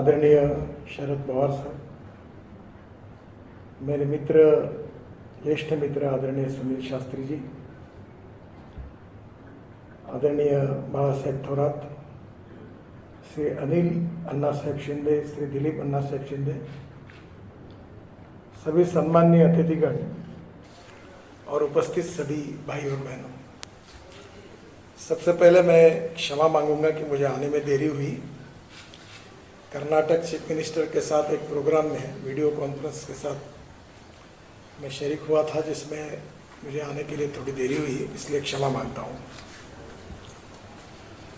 आदरणीय शरद पवार साहब, मेरे मित्र, ज्येष्ठ मित्र आदरणीय सुनील शास्त्री जी, आदरणीय बाळासाहेब थोरात, श्री अनिल अन्ना साहेब शिंदे, श्री दिलीप अन्ना साहेब शिंदे, सभी सम्माननीय अतिथिगण और उपस्थित सभी भाई और बहनों, सबसे पहले मैं क्षमा मांगूंगा कि मुझे आने में देरी हुई। कर्नाटक चीफ मिनिस्टर के साथ एक प्रोग्राम में वीडियो कॉन्फ्रेंस के साथ मैं शरीक हुआ था, जिसमें मुझे आने के लिए थोड़ी देरी हुई, इसलिए क्षमा मांगता हूँ।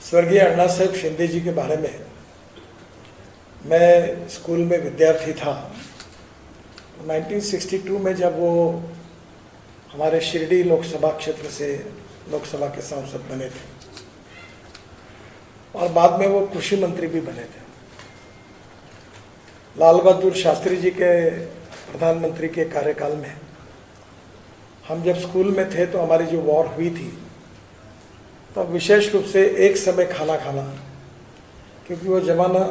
स्वर्गीय अण्णा साहेब शिंदे जी के बारे में, मैं स्कूल में विद्यार्थी था 1962 में, जब वो हमारे शिरडी लोकसभा क्षेत्र से लोकसभा के सांसद बने थे और बाद में वो कृषि मंत्री भी बने थे। लाल बहादुर शास्त्री जी के प्रधानमंत्री के कार्यकाल में हम जब स्कूल में थे तो हमारी जो वॉर हुई थी, तो विशेष रूप से एक समय खाना खाना, क्योंकि वो ज़माना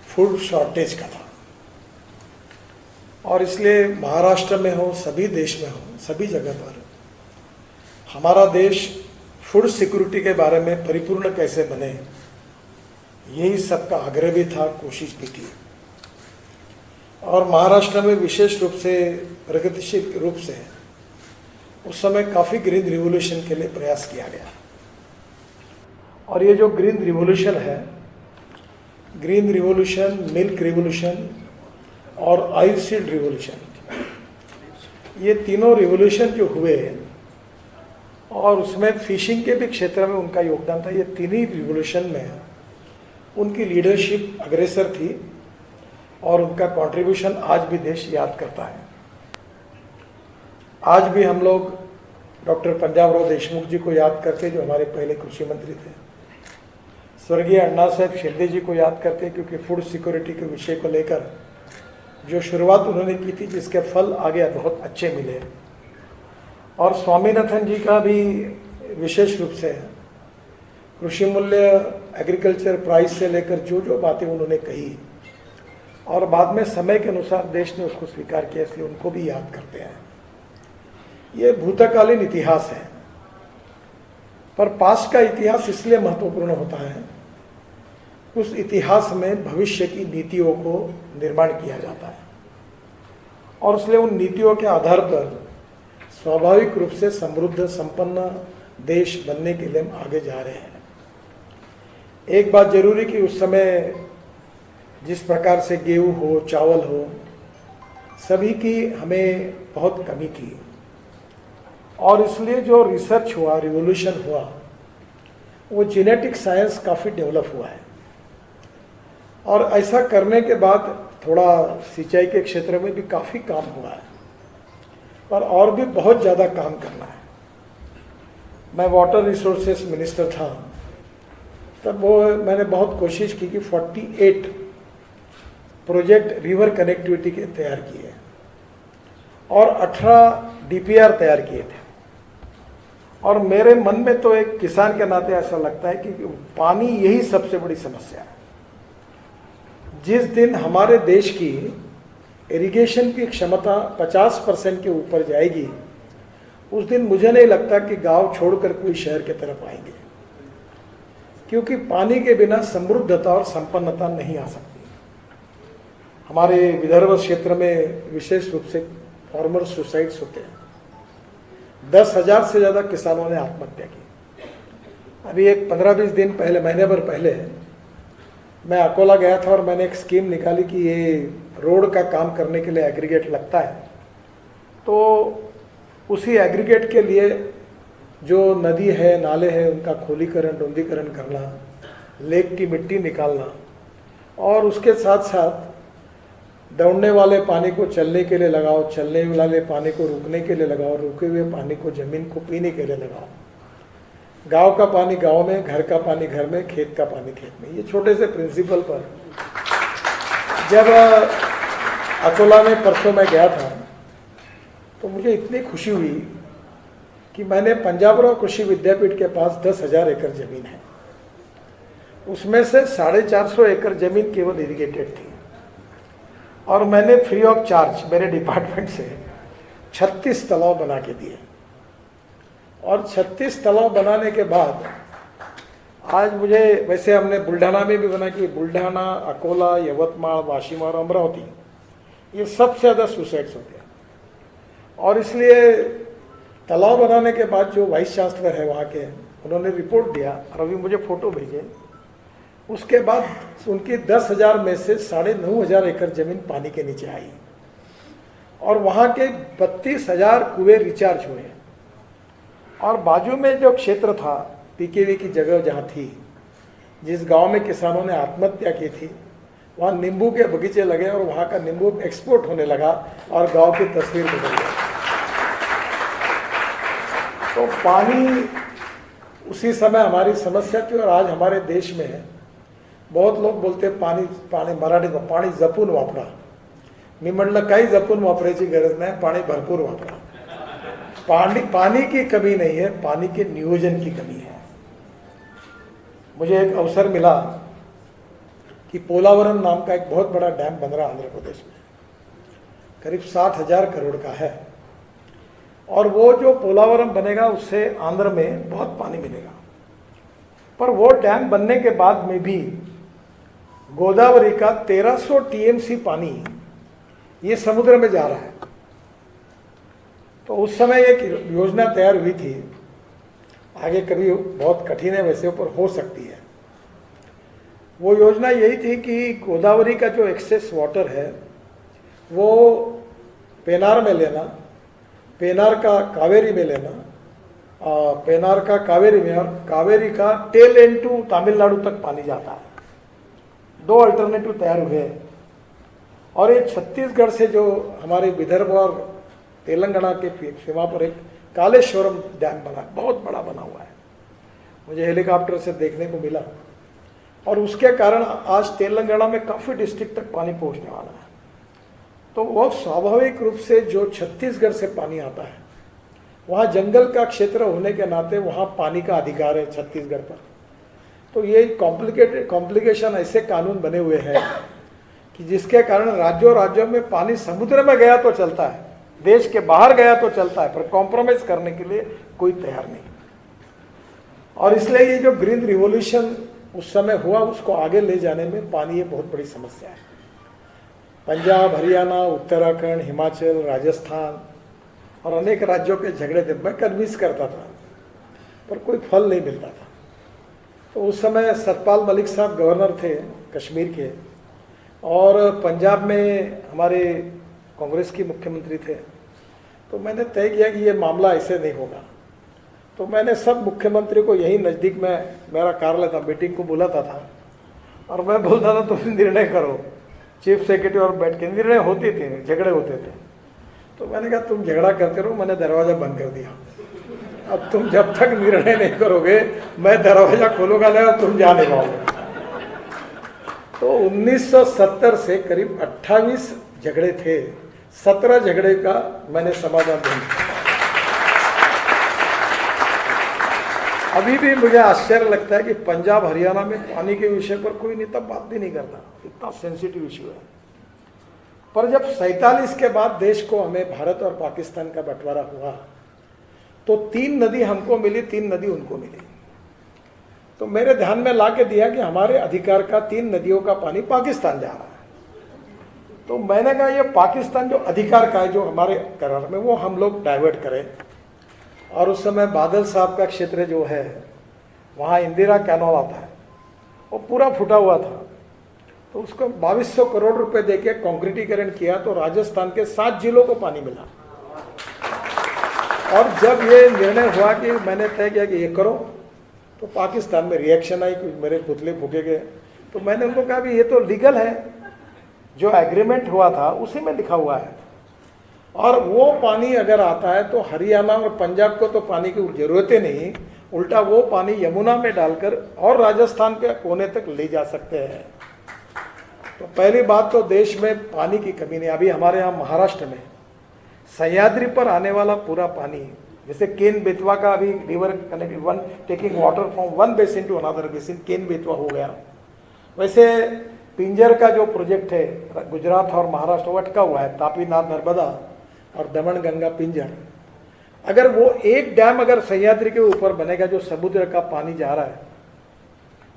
फूड शॉर्टेज का था और इसलिए महाराष्ट्र में हो, सभी देश में हो, सभी जगह पर हमारा देश फूड सिक्योरिटी के बारे में परिपूर्ण कैसे बने, यही सबका आग्रह भी था, कोशिश भी थी। और महाराष्ट्र में विशेष रूप से प्रगतिशील रूप से उस समय काफ़ी ग्रीन रिवॉल्यूशन के लिए प्रयास किया गया। और ये जो ग्रीन रिवॉल्यूशन है, ग्रीन रिवॉल्यूशन, मिल्क रिवॉल्यूशन और ऑयल सीड रिवॉल्यूशन, ये तीनों रिवॉल्यूशन जो हुए और उसमें फिशिंग के भी क्षेत्र में उनका योगदान था, ये तीनों रिवॉल्यूशन में उनकी लीडरशिप अग्रेसर थी और उनका कंट्रीब्यूशन आज भी देश याद करता है। आज भी हम लोग डॉक्टर पंजाबराव देशमुख जी को याद करते, जो हमारे पहले कृषि मंत्री थे। स्वर्गीय अण्णा साहेब शिंदे जी को याद करते, क्योंकि फूड सिक्योरिटी के विषय को लेकर जो शुरुआत उन्होंने की थी, जिसके फल आगे बहुत अच्छे मिले। और स्वामीनाथन जी का भी विशेष रूप से कृषि मूल्य, एग्रीकल्चर प्राइस से लेकर जो जो बातें उन्होंने कही और बाद में समय के अनुसार देश ने उसको स्वीकार किया, इसलिए उनको भी याद करते हैं। ये भूतकालीन इतिहास है, पर पास्ट का इतिहास इसलिए महत्वपूर्ण होता है, उस इतिहास में भविष्य की नीतियों को निर्माण किया जाता है और इसलिए उन नीतियों के आधार पर स्वाभाविक रूप से समृद्ध संपन्न देश बनने के लिए हम आगे जा रहे हैं। एक बात जरूरी कि उस समय जिस प्रकार से गेहूँ हो, चावल हो, सभी की हमें बहुत कमी थी और इसलिए जो रिसर्च हुआ, रिवोल्यूशन हुआ, वो जेनेटिक साइंस काफ़ी डेवलप हुआ है। और ऐसा करने के बाद थोड़ा सिंचाई के क्षेत्र में भी काफ़ी काम हुआ है, पर और भी बहुत ज़्यादा काम करना है। मैं वाटर रिसोर्सेस मिनिस्टर था, तब वो मैंने बहुत कोशिश की कि 48 प्रोजेक्ट रिवर कनेक्टिविटी के तैयार किए और 18 डीपीआर तैयार किए थे। और मेरे मन में तो एक किसान के नाते ऐसा लगता है कि पानी यही सबसे बड़ी समस्या है। जिस दिन हमारे देश की इरिगेशन की क्षमता 50% के ऊपर जाएगी, उस दिन मुझे नहीं लगता कि गांव छोड़कर कोई शहर की तरफ आएंगे, क्योंकि पानी के बिना समृद्धता और संपन्नता नहीं आ सकती। हमारे विदर्भ क्षेत्र में विशेष रूप से फार्मर सुसाइड्स होते हैं। 10,000 से ज़्यादा किसानों ने आत्महत्या की। अभी एक 15-20 दिन पहले, महीने भर पहले मैं अकोला गया था और मैंने एक स्कीम निकाली कि ये रोड का काम करने के लिए एग्रीगेट लगता है, तो उसी एग्रीगेट के लिए जो नदी है, नाले हैं, उनका खोलीकरण, डोंदीकरण करना, लेक की मिट्टी निकालना और उसके साथ साथ दौड़ने वाले पानी को चलने के लिए लगाओ, चलने वाले पानी को रुकने के लिए लगाओ, रुके हुए पानी को ज़मीन को पीने के लिए लगाओ। गांव का पानी गांव में, घर का पानी घर में, खेत का पानी खेत में। ये छोटे से प्रिंसिपल पर जब अकोला में परसों मैं गया था, तो मुझे इतनी खुशी हुई कि मैंने पंजाबराव कृषि विद्यापीठ के पास 10,000 एकड़ ज़मीन है उसमें से 450 एकड़ जमीन केवल इरिगेटेड थी और मैंने फ्री ऑफ चार्ज मेरे डिपार्टमेंट से 36 तालाब बना के दिए। और 36 तालाब बनाने के बाद आज मुझे, वैसे हमने बुल्ढाना में भी बना कि बुल्ढाना, अकोला, यवतमाल, वाशिम और अमरावती, ये सबसे ज़्यादा सुसाइड्स होते हैं। और इसलिए तालाब बनाने के बाद जो वाइस चांसलर है वहाँ के, उन्होंने रिपोर्ट दिया और अभी मुझे फ़ोटो भेजे। उसके बाद उनकी 10,000 में से 9,500 एकड़ ज़मीन पानी के नीचे आई और वहाँ के 32,000 कुएं रिचार्ज हुए। और बाजू में जो क्षेत्र था, पीकेवी की जगह जहाँ थी, जिस गांव में किसानों ने आत्महत्या की थी, वहाँ नींबू के बगीचे लगे और वहाँ का नींबू एक्सपोर्ट होने लगा और गांव की तस्वीर बदल गई। तो पानी उसी समय हमारी समस्या थी और आज हमारे देश में है। बहुत लोग बोलते पाणी पाणी मराठीत पाणी जपून वापरा। मी म्हटलं काही जपून वापरायची गरज नाही, पाणी भरपूर वापरा। पानी की कमी नहीं है, पानी के नियोजन की कमी है। मुझे एक अवसर मिला कि पोलावरम नाम का एक बहुत बड़ा डैम बन रहा आंध्र प्रदेश में, करीब 60,000 करोड़ का है। और वो जो पोलावरम बनेगा उससे आंध्र में बहुत पानी मिलेगा। पर वो डैम बनने के बाद में भी गोदावरी का 1300 टीएमसी पानी ये समुद्र में जा रहा है। तो उस समय एक योजना तैयार हुई थी, आगे कभी बहुत कठिन है वैसे, पर हो सकती है। वो योजना यही थी कि गोदावरी का जो एक्सेस वाटर है वो पेनार में लेना, पेनार का कावेरी में लेना, पेनार का कावेरी में, और कावेरी का टेल एंड टू तमिलनाडु तक पानी जाता है। 2 अल्टरनेटिव तैयार हुए। और ये छत्तीसगढ़ से जो हमारे विदर्भ और तेलंगाना के सीमा पर एक कालेश्वरम डैम बना, बहुत बड़ा बना हुआ है, मुझे हेलीकॉप्टर से देखने को मिला। और उसके कारण आज तेलंगाना में काफ़ी डिस्ट्रिक्ट तक पानी पहुंचने वाला है। तो वो स्वाभाविक रूप से जो छत्तीसगढ़ से पानी आता है, वहाँ जंगल का क्षेत्र होने के नाते वहाँ पानी का अधिकार है छत्तीसगढ़ पर। तो ये कॉम्प्लिकेशन ऐसे कानून बने हुए हैं कि जिसके कारण राज्यों में पानी समुद्र में गया तो चलता है, देश के बाहर गया तो चलता है, पर कॉम्प्रोमाइज करने के लिए कोई तैयार नहीं। और इसलिए ये जो ग्रीन रिवॉल्यूशन उस समय हुआ, उसको आगे ले जाने में पानी ये बहुत बड़ी समस्या है। पंजाब, हरियाणा, उत्तराखंड, हिमाचल, राजस्थान और अनेक राज्यों के झगड़े थे। मैं कन्विंस करता था पर कोई फल नहीं मिलता था। तो उस समय सतपाल मलिक साहब गवर्नर थे कश्मीर के, और पंजाब में हमारे कांग्रेस की मुख्यमंत्री थे। तो मैंने तय किया कि ये मामला ऐसे नहीं होगा। तो मैंने सब मुख्यमंत्री को यही नज़दीक में मेरा कार्यालय था, मीटिंग को बुलाता था और मैं बोलता था तुम निर्णय करो। चीफ सेक्रेटरी और बैठ के निर्णय होते थे, झगड़े होते थे। तो मैंने कहा तुम झगड़ा करते रहो, मैंने दरवाज़ा बंद कर दिया। अब तुम जब तक निर्णय नहीं करोगे मैं दरवाज़ा खोलूंगा नहीं और तुम जा नहीं पाओगे। तो 1970 से करीब 28 झगड़े थे, 17 झगड़े का मैंने समाधान दिया। अभी भी मुझे आश्चर्य लगता है कि पंजाब हरियाणा में पानी के विषय पर कोई नेता बात भी नहीं करता, इतना सेंसिटिव इशू है। पर जब 47 के बाद देश को, हमें भारत और पाकिस्तान का बंटवारा हुआ, तो 3 नदी हमको मिली, 3 नदी उनको मिली। तो मेरे ध्यान में ला के दिया कि हमारे अधिकार का 3 नदियों का पानी पाकिस्तान जा रहा है। तो मैंने कहा ये पाकिस्तान जो अधिकार का है, जो हमारे करार में, वो हम लोग डाइवर्ट करें। और उस समय बादल साहब का क्षेत्र जो है, वहाँ इंदिरा कैनाल आता है, वो पूरा फूटा हुआ था। तो उसको 2200 करोड़ रुपए देके कंक्रीटीकरण किया, तो राजस्थान के 7 जिलों को पानी मिला। और जब ये निर्णय हुआ कि मैंने तय किया कि ये करो, तो पाकिस्तान में रिएक्शन आई कि मेरे पुतले फूके गए। तो मैंने उनको कहा भी ये तो लीगल है, जो एग्रीमेंट हुआ था उसी में लिखा हुआ है। और वो पानी अगर आता है तो हरियाणा और पंजाब को तो पानी की जरूरत ही नहीं, उल्टा वो पानी यमुना में डालकर और राजस्थान के कोने तक ले जा सकते हैं। तो पहली बात तो देश में पानी की कमी नहीं। अभी हमारे यहाँ महाराष्ट्र में सह्याद्री पर आने वाला पूरा पानी जैसे केन बेतवा का अभी river connect one taking water from one basin to another basin, Ken Betwa हो गया। वैसे पिंजर का जो प्रोजेक्ट है गुजरात और महाराष्ट्र वो अटका हुआ है, तापी नाथ नर्मदा और दमन गंगा पिंजर। अगर वो एक डैम अगर सह्याद्री के ऊपर बनेगा, जो समुद्र का पानी जा रहा है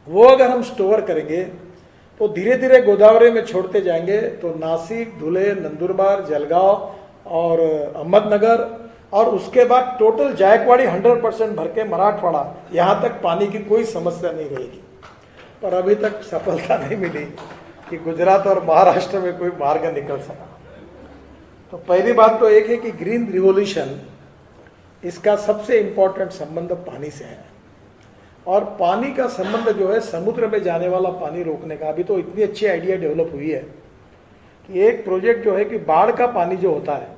वो अगर हम स्टोर करेंगे तो धीरे धीरे गोदावरी में छोड़ते जाएंगे तो नासिक, धुले, नंदुरबार, जलगांव और अहमदनगर और उसके बाद टोटल जायकवाड़ी 100% भर के मराठवाड़ा, यहाँ तक पानी की कोई समस्या नहीं रहेगी। पर अभी तक सफलता नहीं मिली कि गुजरात और महाराष्ट्र में कोई मार्ग निकल सका। तो पहली बात तो एक है कि ग्रीन रिवॉल्यूशन, इसका सबसे इम्पोर्टेंट संबंध पानी से है। और पानी का संबंध जो है समुद्र में जाने वाला पानी रोकने का, अभी तो इतनी अच्छी आइडिया डेवलप हुई है कि एक प्रोजेक्ट जो है कि बाढ़ का पानी जो होता है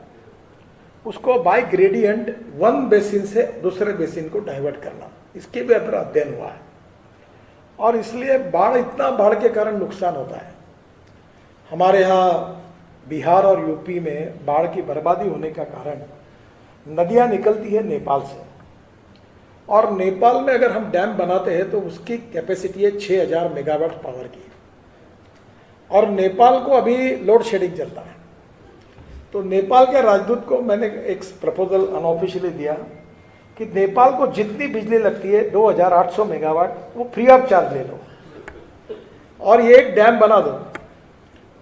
उसको बाय ग्रेडियंट वन बेसिन से दूसरे बेसिन को डाइवर्ट करना, इसके भी अंदर अध्ययन हुआ है। और इसलिए इतना बाढ़ के कारण नुकसान होता है। हमारे यहाँ बिहार और यूपी में बाढ़ की बर्बादी होने का कारण नदियाँ निकलती है नेपाल से, और नेपाल में अगर हम डैम बनाते हैं तो उसकी कैपेसिटी है 6000 मेगावाट पावर की, और नेपाल को अभी लोड शेडिंग चलता है। तो नेपाल के राजदूत को मैंने एक प्रपोजल अनऑफिशियली दिया कि नेपाल को जितनी बिजली लगती है 2800 मेगावाट वो फ्री ऑफ चार्ज ले लो और ये एक डैम बना दो।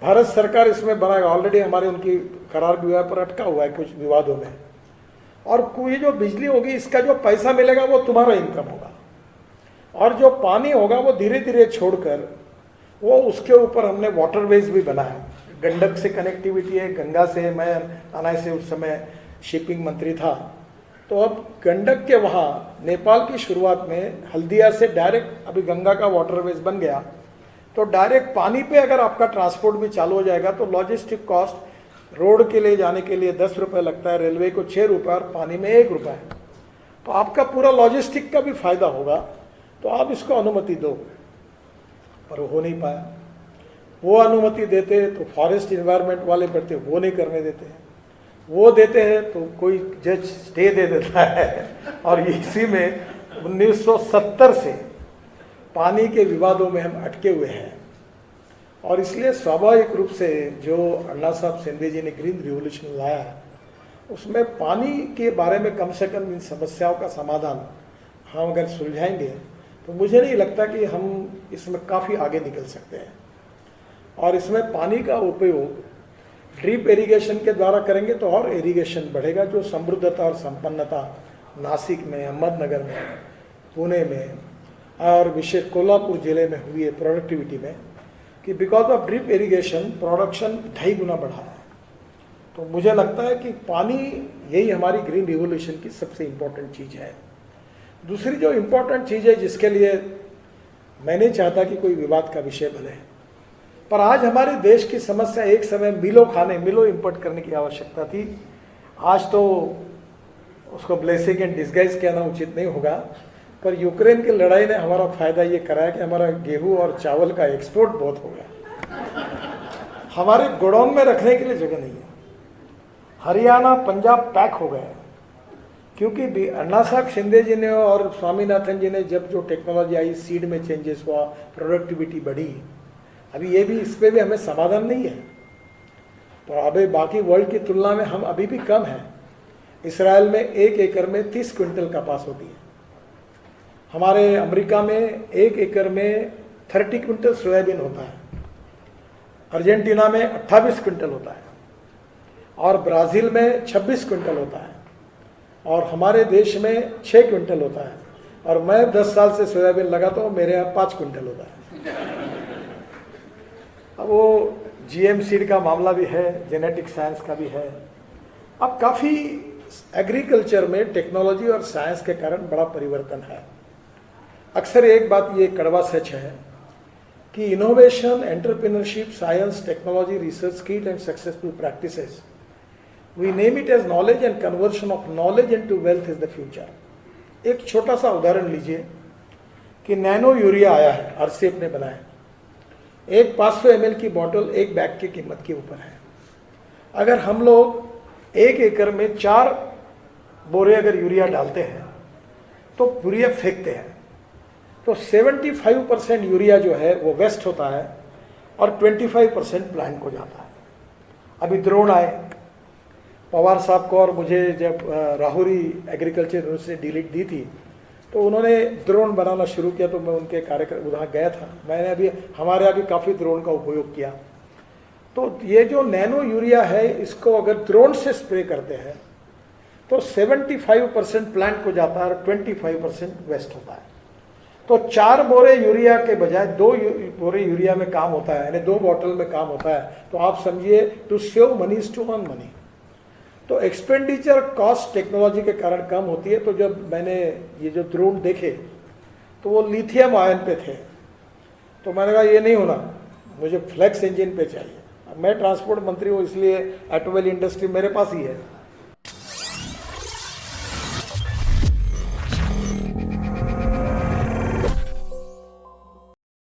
भारत सरकार इसमें बनाएगा, ऑलरेडी हमारे उनकी करार भी हुआ है पर अटका हुआ है कुछ विवादों में। और कोई जो बिजली होगी इसका जो पैसा मिलेगा वो तुम्हारा इनकम होगा, और जो पानी होगा वो धीरे धीरे छोड़कर वो उसके ऊपर हमने वाटरवेज भी बनाया। गंडक से कनेक्टिविटी है, गंगा से, मैं आना से उस समय शिपिंग मंत्री था, तो अब गंडक के वहाँ नेपाल की शुरुआत में हल्दिया से डायरेक्ट अभी गंगा का वाटरवेज बन गया, तो डायरेक्ट पानी पे अगर आपका ट्रांसपोर्ट भी चालू हो जाएगा तो लॉजिस्टिक कॉस्ट रोड के लिए जाने के लिए 10 रुपये लगता है, रेलवे को 6 रुपये और पानी में 1 रुपये, तो आपका पूरा लॉजिस्टिक का भी फायदा होगा। तो आप इसको अनुमति दो, पर हो नहीं पाया। वो अनुमति देते तो फॉरेस्ट इन्वायरमेंट वाले पड़ते, वो नहीं करने देते हैं। वो देते हैं तो कोई जज स्टे दे देता है, और इसी में 1970 से पानी के विवादों में हम अटके हुए हैं। और इसलिए स्वाभाविक रूप से जो अन्ना साहब शिंदे जी ने ग्रीन रिवॉल्यूशन लाया उसमें पानी के बारे में कम से कम इन समस्याओं का समाधान हम अगर सुलझाएंगे तो मुझे नहीं लगता कि हम इसमें काफ़ी आगे निकल सकते हैं। और इसमें पानी का उपयोग ड्रिप इरिगेशन के द्वारा करेंगे तो और इरिगेशन बढ़ेगा, जो समृद्धता और संपन्नता नासिक में, अहमदनगर में, पुणे में और विशेष कोल्हापुर जिले में हुई है प्रोडक्टिविटी में, कि because of drip irrigation production 2.5 गुना बढ़ा है। तो मुझे लगता है कि पानी यही हमारी ग्रीन रिवॉल्यूशन की सबसे इम्पोर्टेंट चीज़ है। दूसरी जो इम्पोर्टेंट चीज़ है जिसके लिए मैं नहीं चाहता कि कोई विवाद का विषय बने, पर आज हमारे देश की समस्या, एक समय मिलो इंपोर्ट करने की आवश्यकता थी, आज तो उसको ब्लेसिंग एंड डिस्गाइज कहना उचित नहीं होगा, पर यूक्रेन की लड़ाई ने हमारा फायदा ये कराया कि हमारा गेहूं और चावल का एक्सपोर्ट बहुत हो गया। हमारे गोडाउन में रखने के लिए जगह नहीं है। हरियाणा, पंजाब पैक हो गए, क्योंकि अन्ना साहब शिंदे जी ने और स्वामीनाथन जी ने जब जो टेक्नोलॉजी आई, सीड में चेंजेस हुआ, प्रोडक्टिविटी बढ़ी। अभी ये भी, इस पर भी हमें समाधान नहीं है, तो अभी बाकी वर्ल्ड की तुलना में हम अभी भी कम हैं। इसराइल में 1 एकड़ में 30 क्विंटल कपास होती है। हमारे अमेरिका में 1 एकड़ में 30 क्विंटल सोयाबीन होता है। अर्जेंटीना में 28 क्विंटल होता है, और ब्राज़ील में 26 क्विंटल होता है, और हमारे देश में 6 क्विंटल होता है। और मैं 10 साल से सोयाबीन लगाता हूँ, मेरे यहाँ 5 क्विंटल होता है। अब वो जीएम सीड का मामला भी है, जेनेटिक साइंस का भी है। अब काफ़ी एग्रीकल्चर में टेक्नोलॉजी और साइंस के कारण बड़ा परिवर्तन है। अक्सर एक बात ये कड़वा सच है कि innovation, entrepreneurship, science, technology, research kit and successful practices, we name it as knowledge and conversion of knowledge into wealth is the future. एक छोटा सा उदाहरण लीजिए कि नैनो यूरिया आया है, आरसीएफ ने बनाया, एक 500 ml की बॉटल एक बैग की कीमत के ऊपर है। अगर हम लोग 1 एकड़ में 4 बोरे अगर यूरिया डालते हैं तो यूरिया फेंकते हैं, तो 75% यूरिया जो है वो वेस्ट होता है और 25% प्लांट को जाता है। अभी ड्रोन आए, पवार साहब को और मुझे जब राहुरी एग्रीकल्चर यूनिवर्सिटी डिलीट दी थी तो उन्होंने ड्रोन बनाना शुरू किया, तो मैं उनके कार्यक्रम वहाँ गया था। मैंने अभी हमारे यहाँ भी काफ़ी ड्रोन का उपयोग किया। तो ये जो नैनो यूरिया है, इसको अगर ड्रोन से स्प्रे करते हैं तो 75% प्लांट को जाता है और 25% वेस्ट होता है। तो 4 बोरे यूरिया के बजाय 2 बोरे यूरिया में काम होता है, यानी 2 बॉटल में काम होता है। तो आप समझिए, to save money is to earn money. तो एक्सपेंडिचर कॉस्ट टेक्नोलॉजी के कारण कम होती है। तो जब मैंने ये जो ड्रोन देखे तो वो लिथियम आयन पे थे, तो मैंने कहा ये नहीं होना, मुझे फ्लेक्स इंजन पे चाहिए। मैं ट्रांसपोर्ट मंत्री हूँ, इसलिए ऑटोमोबाइल इंडस्ट्री मेरे पास ही है।